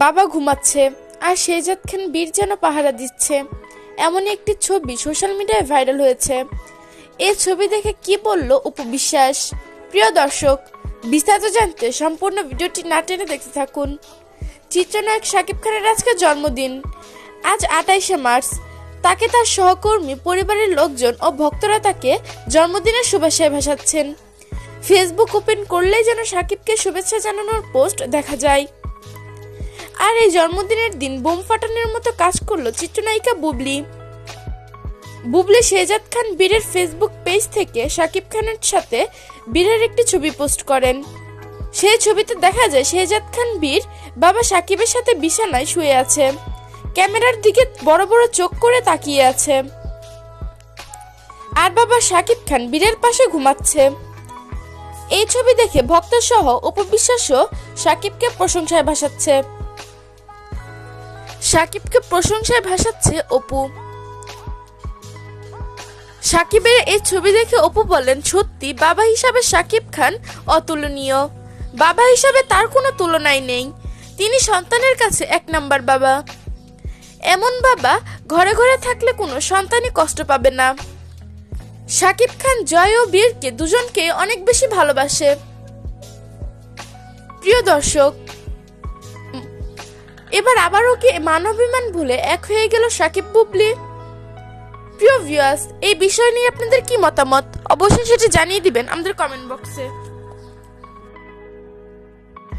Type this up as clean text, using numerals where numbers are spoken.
বাবা ঘুমাচ্ছে আর শেহজাদ খান বীর যেন পাহারা দিচ্ছে, এমনই একটি ছবি সোশ্যাল মিডিয়ায় ভাইরাল হয়েছে। এই ছবি দেখে কি বলল অপু বিশ্বাস? প্রিয় দর্শক, বিস্তারিত জানতে সম্পূর্ণ ভিডিওটি না টেনে দেখতে থাকুন। চিত্রনায়ক শাকিব খানের আজকে জন্মদিন, আজ 28শে মার্চ। তাকে তার সহকর্মী, পরিবারের লোকজন ও ভক্তরা তাকে জন্মদিনের শুভেচ্ছায় ভাসাচ্ছেন। ফেসবুক ওপেন করলেই যেন শাকিবকে শুভেচ্ছা জানানোর পোস্ট দেখা যায়। আর এই জন্মদিনের দিন বোম ফাটানোর মতো কাজ করলো চিত্রনায়িকা বুবলি। শেহজাদ খান বীরের ফেসবুক পেজ থেকে শাকিব খানের সাথে বীরের একটি ছবি পোস্ট করেন। সেই ছবিতে দেখা যায় শেহজাদ খান বীর বাবা শাকিবের সাথে বিছানায় শুয়ে আছে, ক্যামেরার দিকে বড় বড় চোখ করে তাকিয়ে আছে। আর বাবা শাকিব খান বীরের পাশে ঘুমাচ্ছে। এই ছবি দেখে ভক্ত সহ অপু বিশ্বাসও শাকিবকে প্রশংসায় ভাসাচ্ছে অপু। শাকিবের এই ছবি দেখে অপু বলেন, সত্যি বাবা হিসাবে শাকিব খান অতুলনীয়। বাবা হিসাবে তার কোনো তুলনাই নেই। তিনি সন্তানের কাছে 1 নাম্বার বাবা। এমন বাবা ঘরে ঘরে থাকলে কোনো সন্তানই কষ্ট পাবে না। শাকিব খান জয় ও বীরকে দুজনকে অনেক বেশি ভালোবাসে। প্রিয় দর্শক, এবার আবারও কি মানবিমান ভুলে এক হয়ে গেল শাকিব বুবলি? প্রিয় ভিউয়ার্স, এই বিষয় নিয়ে আপনাদের কি মতামত অবশ্যই সেটা জানিয়ে দিবেন আমাদের কমেন্ট বক্সে।